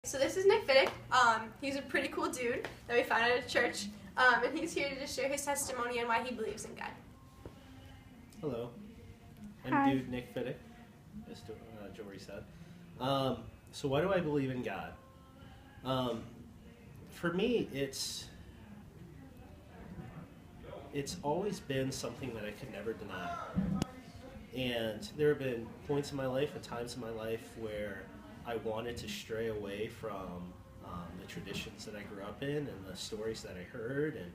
So this is Nick Fiddick. He's a pretty cool dude that we found at a church, and he's here to just share his testimony on why he believes in God. Hello, I'm Hi. Dude Nick Fiddick, as Jory said. So why do I believe in God? For me, it's always been something that I could never deny. And there have been points in my life and times in my life where I wanted to stray away from the traditions that I grew up in and the stories that I heard. And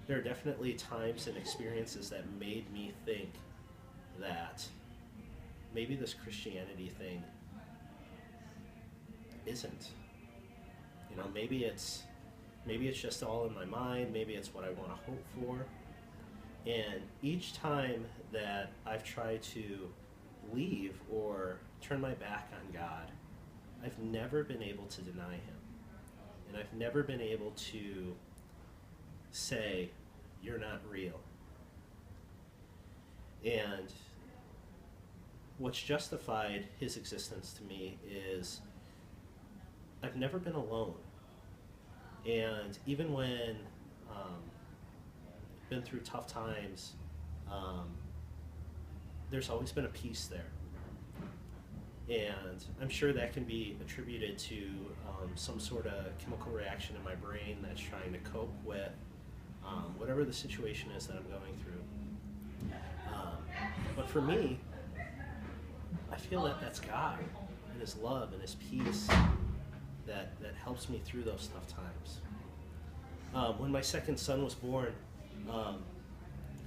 there are definitely times and experiences that made me think that maybe this Christianity thing isn't. You know, maybe it's just all in my mind, maybe it's what I want to hope for. And each time that I've tried to leave or turn my back on God, I've never been able to deny him. And I've never been able to say, you're not real. And what's justified his existence to me is I've never been alone. And even when I've been through tough times, there's always been a peace there. And I'm sure that can be attributed to some sort of chemical reaction in my brain that's trying to cope with whatever the situation is that I'm going through. But for me, I feel that that's God and his love and his peace that helps me through those tough times. When my second son was born, a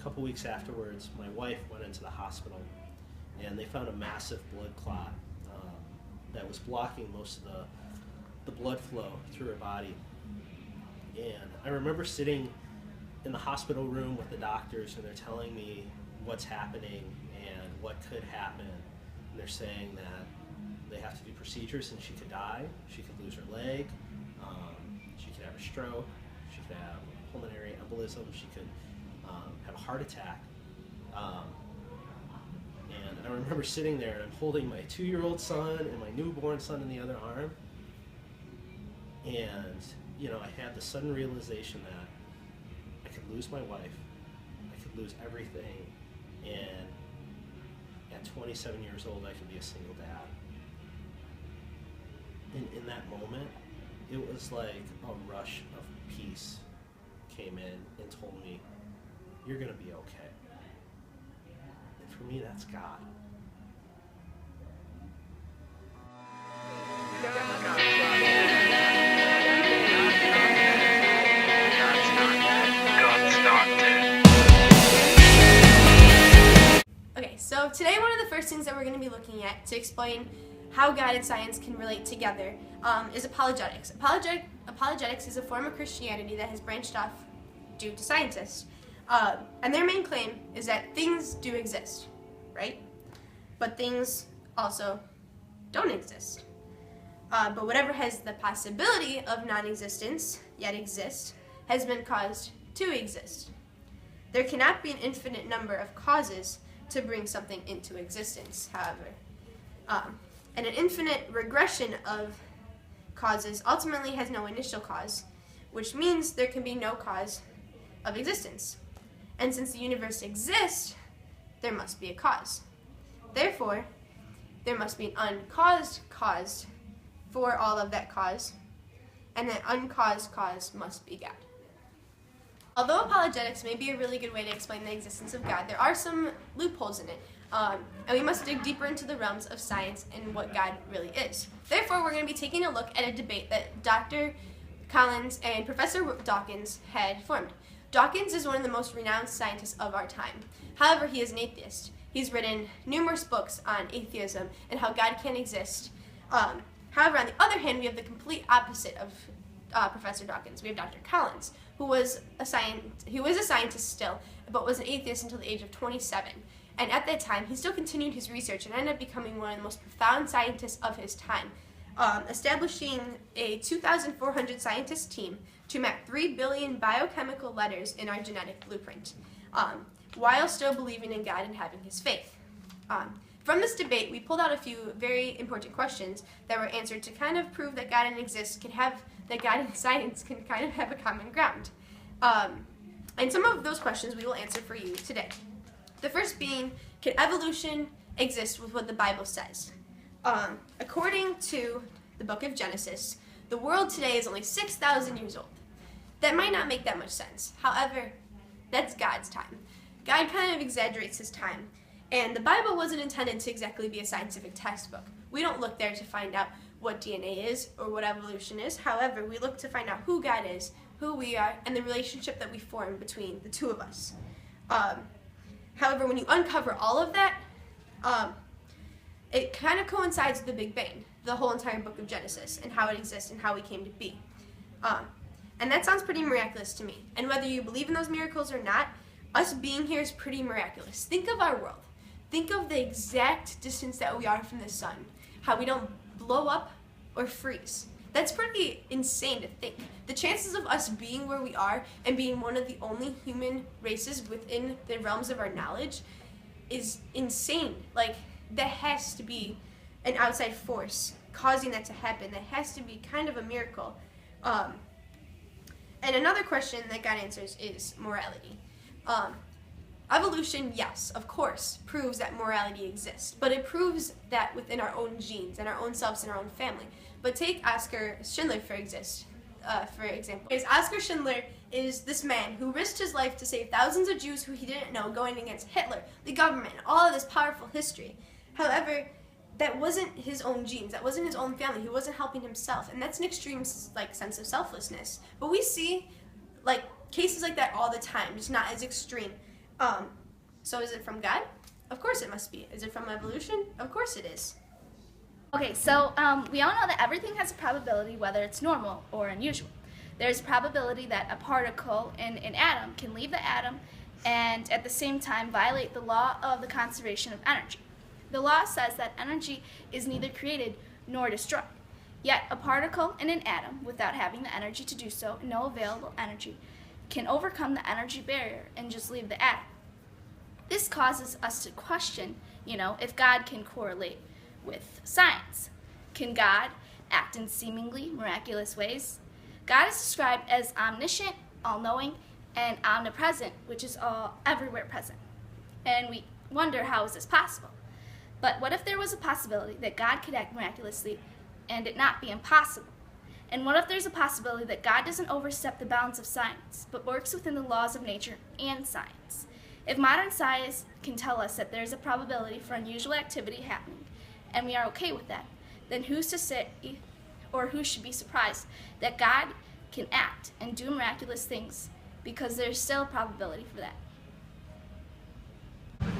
couple weeks afterwards, my wife went into the hospital and they found a massive blood clot that was blocking most of the blood flow through her body. And I remember sitting in the hospital room with the doctors and they're telling me what's happening and what could happen. And they're saying that they have to do procedures and she could die, she could lose her leg, she could have a stroke, she could have pulmonary embolism, she could have a heart attack. And I remember sitting there and I'm holding my 2-year-old son and my newborn son in the other arm. And, you know, I had the sudden realization that I could lose my wife, I could lose everything, and at 27 years old I could be a single dad. And in that moment, it was like a rush of peace came in and told me, you're gonna be okay. And for me, that's God. Okay, so today one of the first things that we're going to be looking at to explain how God and science can relate together is apologetics. Apologetics is a form of Christianity that has branched off due to scientists. And their main claim is that things do exist, right? But things also don't exist. But whatever has the possibility of non-existence, yet exist, has been caused to exist. There cannot be an infinite number of causes to bring something into existence, however. And an infinite regression of causes ultimately has no initial cause, which means there can be no cause of existence. And since the universe exists, there must be a cause. Therefore, there must be an uncaused cause for all of that cause, and that uncaused cause must be God. Although apologetics may be a really good way to explain the existence of God, there are some loopholes in it, and we must dig deeper into the realms of science and what God really is. Therefore, we're going to be taking a look at a debate that Dr. Collins and Professor Dawkins had formed. Dawkins is one of the most renowned scientists of our time. However, he is an atheist. He's written numerous books on atheism and how God can't exist. However, on the other hand, we have the complete opposite of Professor Dawkins. We have Dr. Collins, who was a scientist still, but was an atheist until the age of 27. And at that time, he still continued his research and ended up becoming one of the most profound scientists of his time, establishing a 2,400 scientist team to map 3 billion biochemical letters in our genetic blueprint, while still believing in God and having his faith. From this debate, we pulled out a few very important questions that were answered to kind of prove that God and science can kind of have a common ground. And some of those questions we will answer for you today. The first being, can evolution exist with what the Bible says? According to the book of Genesis, the world today is only 6,000 years old. That might not make that much sense. However, that's God's time. God kind of exaggerates his time. And the Bible wasn't intended to exactly be a scientific textbook. We don't look there to find out what DNA is or what evolution is. However, we look to find out who God is, who we are, and the relationship that we form between the two of us. However, when you uncover all of that, it kind of coincides with the Big Bang, the whole entire book of Genesis, and how it exists and how we came to be. And that sounds pretty miraculous to me. And whether you believe in those miracles or not, us being here is pretty miraculous. Think of our world. Think of the exact distance that we are from the sun, how we don't blow up or freeze. That's pretty insane to think. The chances of us being where we are and being one of the only human races within the realms of our knowledge is insane. Like, that has to be an outside force causing that to happen. That has to be kind of a miracle. And another question that God answers is morality. Evolution, yes, of course, proves that morality exists, but it proves that within our own genes and our own selves and our own family. But take Oskar Schindler for example. Oskar Schindler is this man who risked his life to save thousands of Jews who he didn't know, going against Hitler, the government, all of this powerful history. However, that wasn't his own genes, that wasn't his own family, he wasn't helping himself, and that's an extreme sense of selflessness. But we see cases like that all the time, just not as extreme. So is it from God? Of course it must be. Is it from evolution? Of course it is. Okay, so we all know that everything has a probability, whether it's normal or unusual. There's a probability that a particle in an atom can leave the atom and at the same time violate the law of the conservation of energy. The law says that energy is neither created nor destroyed. Yet a particle in an atom, without having the energy to do so, no available energy, can overcome the energy barrier and just leave the atom. This causes us to question, if God can correlate with science. Can God act in seemingly miraculous ways? God is described as omniscient, all-knowing, and omnipresent, which is all everywhere present. And we wonder, how is this possible? But what if there was a possibility that God could act miraculously and it not be impossible? And what if there's a possibility that God doesn't overstep the bounds of science, but works within the laws of nature and science? If modern science can tell us that there's a probability for unusual activity happening, and we are okay with that, then who's to say, or who should be surprised that God can act and do miraculous things, because there's still a probability for that.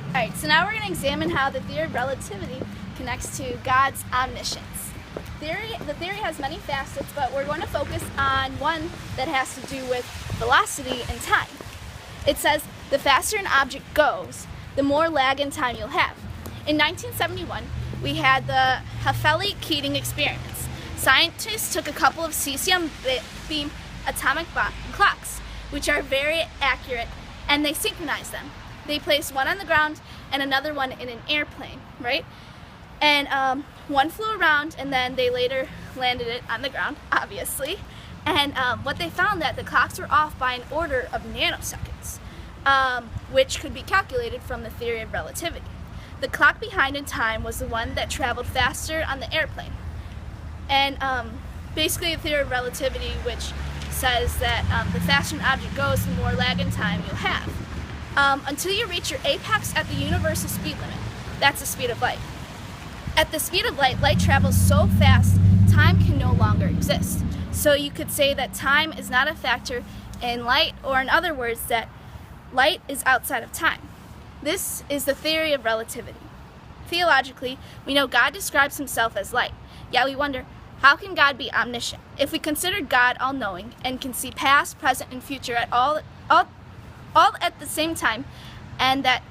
Alright, so now we're going to examine how the theory of relativity connects to God's omniscience. The theory has many facets, but we're going to focus on one that has to do with velocity and time. It says, the faster an object goes, the more lag in time you'll have. In 1971, we had the Hafele-Keating experiments. Scientists took a couple of cesium beam atomic bomb clocks, which are very accurate, and they synchronized them. They placed one on the ground and another one in an airplane, right? And one flew around, and then they later landed it on the ground, obviously. And what they found that the clocks were off by an order of nanoseconds, which could be calculated from the theory of relativity. The clock behind in time was the one that traveled faster on the airplane. And basically the theory of relativity, which says that the faster an object goes, the more lag in time you'll have. Until you reach your apex at the universal speed limit. That's the speed of light. At the speed of light, light travels so fast, time can no longer exist. So you could say that time is not a factor in light, or in other words, that light is outside of time. This is the theory of relativity. Theologically, we know God describes himself as light, yet we wonder, how can God be omniscient? If we consider God all-knowing and can see past, present, and future at all at the same time, and that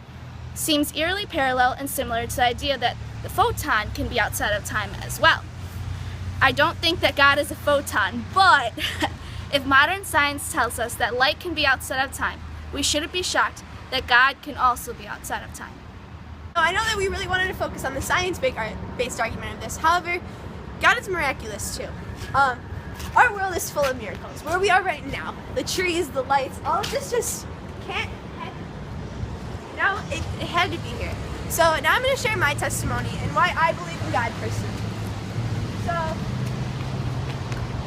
seems eerily parallel and similar to the idea that the photon can be outside of time as well. I don't think that God is a photon, but if modern science tells us that light can be outside of time, we shouldn't be shocked that God can also be outside of time. I know that we really wanted to focus on the science-based argument of this. However, God is miraculous too. Our world is full of miracles. Where we are right now, the trees, the lights, all of this just can't happen. Now it had to be here. So now I'm going to share my testimony and why I believe in God personally. So,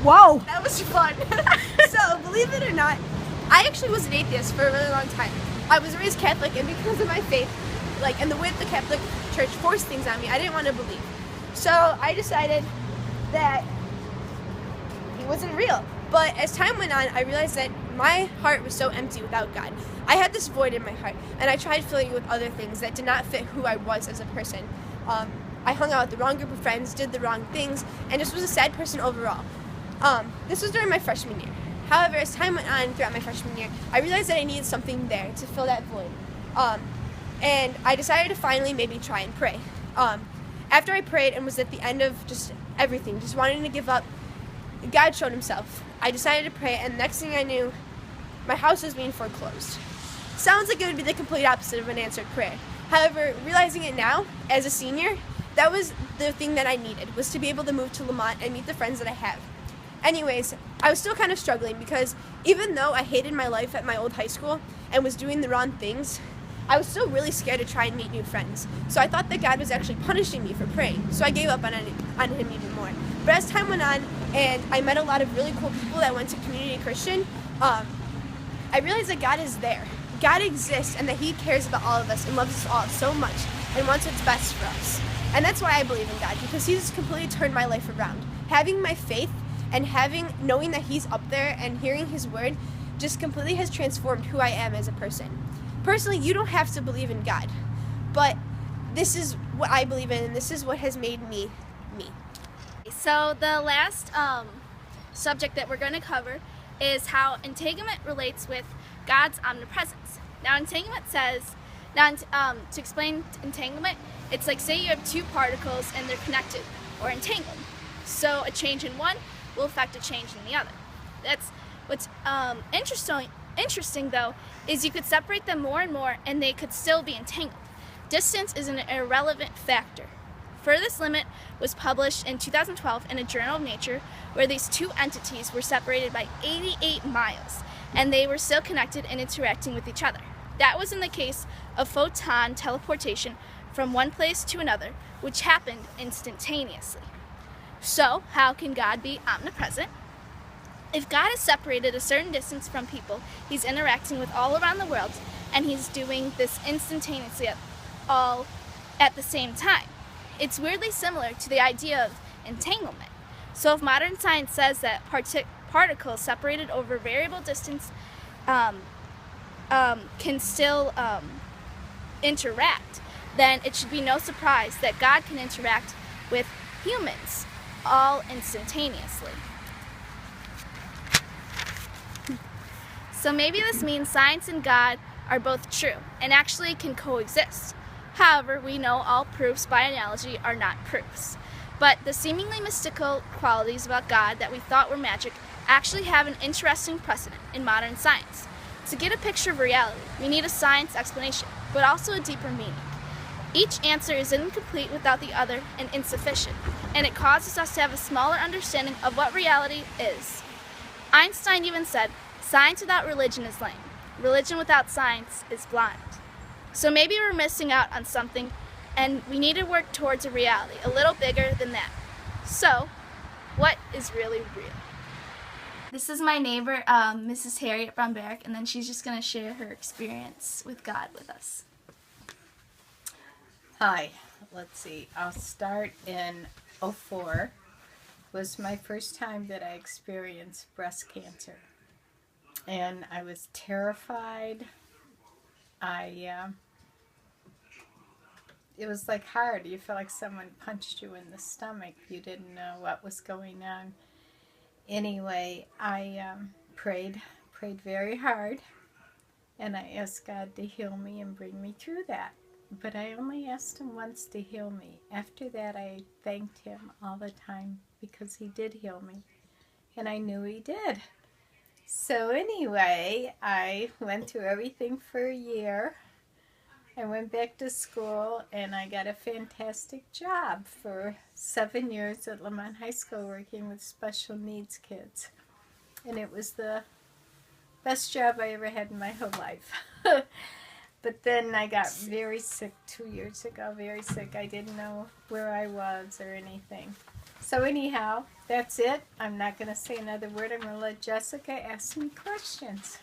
whoa, that was fun. So believe it or not, I actually was an atheist for a really long time. I was raised Catholic, and because of my faith, and the way the Catholic Church forced things on me, I didn't want to believe. So I decided that he wasn't real. But as time went on, I realized that my heart was so empty without God. I had this void in my heart, and I tried filling it with other things that did not fit who I was as a person. I hung out with the wrong group of friends, did the wrong things, and just was a sad person overall. This was during my freshman year. However, as time went on throughout my freshman year, I realized that I needed something there to fill that void. And I decided to finally maybe try and pray. After I prayed and was at the end of just everything, just wanting to give up, God showed himself. I decided to pray, and the next thing I knew, my house was being foreclosed. Sounds like it would be the complete opposite of an answered prayer. However, realizing it now, as a senior, that was the thing that I needed, was to be able to move to Lamont and meet the friends that I have. Anyways, I was still kind of struggling because even though I hated my life at my old high school and was doing the wrong things, I was still really scared to try and meet new friends. So I thought that God was actually punishing me for praying. So I gave up on him even more. But as time went on and I met a lot of really cool people that went to Community Christian, I realized that God is there. God exists and that he cares about all of us and loves us all so much and wants what's best for us. And that's why I believe in God, because he's completely turned my life around. Having my faith and knowing that he's up there and hearing his word just completely has transformed who I am as a person. Personally, you don't have to believe in God, but this is what I believe in, and this is what has made me, me. So the last subject that we're going to cover is how entanglement relates with God's omnipresence. Now, entanglement says, to explain entanglement, it's like say you have two particles and they're connected or entangled. So a change in one will affect a change in the other. That's what's interesting though, is you could separate them more and more and they could still be entangled. Distance is an irrelevant factor. Furthest limit was published in 2012 in a journal of Nature, where these two entities were separated by 88 miles and they were still connected and interacting with each other. That was in the case of photon teleportation from one place to another, which happened instantaneously. So, how can God be omnipresent? If God is separated a certain distance from people, he's interacting with all around the world, and he's doing this instantaneously all at the same time. It's weirdly similar to the idea of entanglement. So if modern science says that particles separated over variable distance can still interact, then it should be no surprise that God can interact with humans all instantaneously. So maybe this means science and God are both true and actually can coexist. However, we know all proofs by analogy are not proofs. But the seemingly mystical qualities about God that we thought were magic actually have an interesting precedent in modern science. To get a picture of reality, we need a science explanation, but also a deeper meaning. Each answer is incomplete without the other and insufficient, and it causes us to have a smaller understanding of what reality is. Einstein even said, "Science without religion is lame. Religion without science is blind." So maybe we're missing out on something, and we need to work towards a reality a little bigger than that. So, what is really real? This is my neighbor, Mrs. Harriet Bromberg, and then she's just going to share her experience with God with us. Hi, let's see, I'll start in 2004. Was my first time that I experienced breast cancer. And I was terrified. It was like hard. You felt like someone punched you in the stomach. You didn't know what was going on. Anyway, I prayed very hard, and I asked God to heal me and bring me through that. But I only asked him once to heal me. After that, I thanked him all the time because he did heal me, and I knew he did. So anyway, I went through everything for a year, I went back to school and I got a fantastic job for 7 years at Lamont High School working with special needs kids. And it was the best job I ever had in my whole life. But then I got very sick 2 years ago, very sick. I didn't know where I was or anything. So anyhow, that's it. I'm not going to say another word. I'm going to let Jessica ask me questions.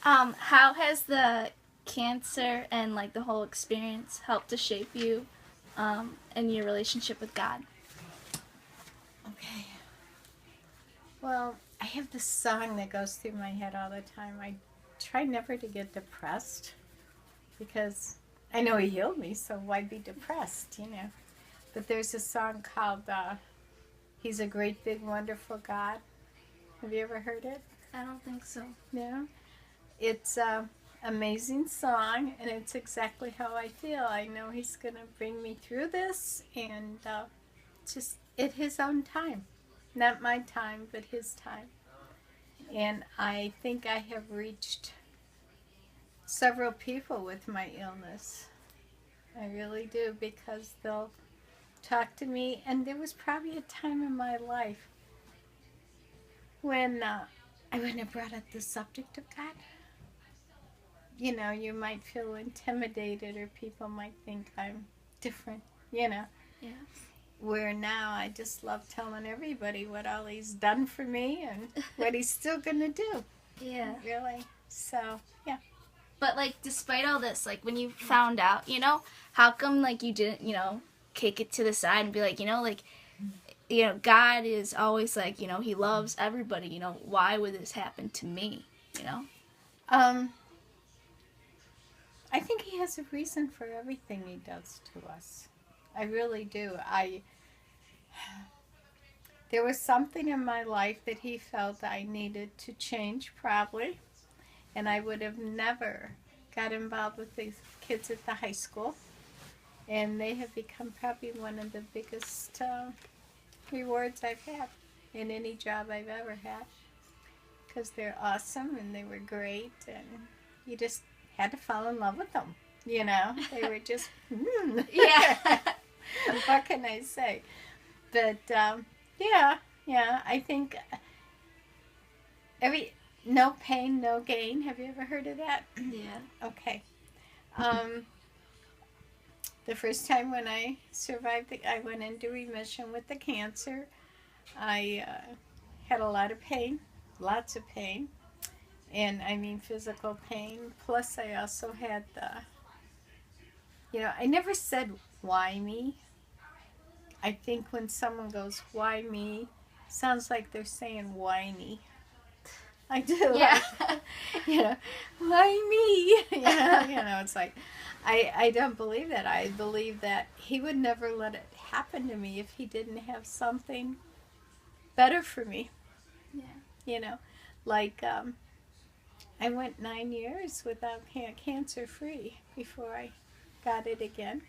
How has the cancer and like the whole experience helped to shape you and your relationship with God? Okay. Well, I have this song that goes through my head all the time. I try never to get depressed because I know He healed me, so why be depressed, you know? But there's a song called He's a Great Big Wonderful God. Have you ever heard it? I don't think so. No? It's an amazing song, and it's exactly how I feel. I know He's going to bring me through this, and just at His own time. Not my time, but His time. And I think I have reached several people with my illness. I really do, because they'll talk to me. And there was probably a time in my life when I wouldn't have brought up the subject of God. You know, you might feel intimidated, or people might think I'm different, you know. Yeah. Where now I just love telling everybody what all He's done for me and what He's still going to do. Yeah. Really. So, yeah. But like, despite all this, like when you found out, you know, how come like you didn't, you know, kick it to the side and be like, you know, God is always like, you know, He loves everybody. You know, why would this happen to me? You know. I think He has a reason for everything He does to us. I really do. There was something in my life that He felt I needed to change, probably, and I would have never got involved with these kids at the high school, and they have become probably one of the biggest rewards I've had in any job I've ever had, because they're awesome and they were great, and you just had to fall in love with them. You know, they were just, Yeah. What can I say? But, yeah, I think no pain, no gain. Have you ever heard of that? Yeah. Okay. The first time when I survived, I went into remission with the cancer. I had a lot of pain, lots of pain. And I mean physical pain. Plus I also had I never said, why me? I think when someone goes, why me? Sounds like they're saying, whiny. I do. Yeah. Why me? It's like, I don't believe that. I believe that He would never let it happen to me if He didn't have something better for me. Yeah. Like, I went 9 years without cancer-free before I got it again.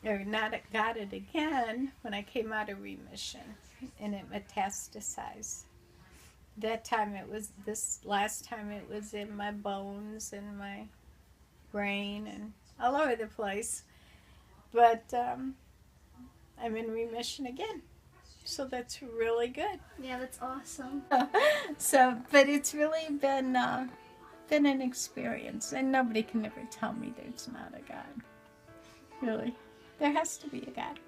Or not got it again when I came out of remission, and it metastasized. Last time it was in my bones and my brain and all over the place. But I'm in remission again. So that's really good. Yeah, that's awesome. But it's really been an experience, and nobody can ever tell me there's not a God. Really, there has to be a God.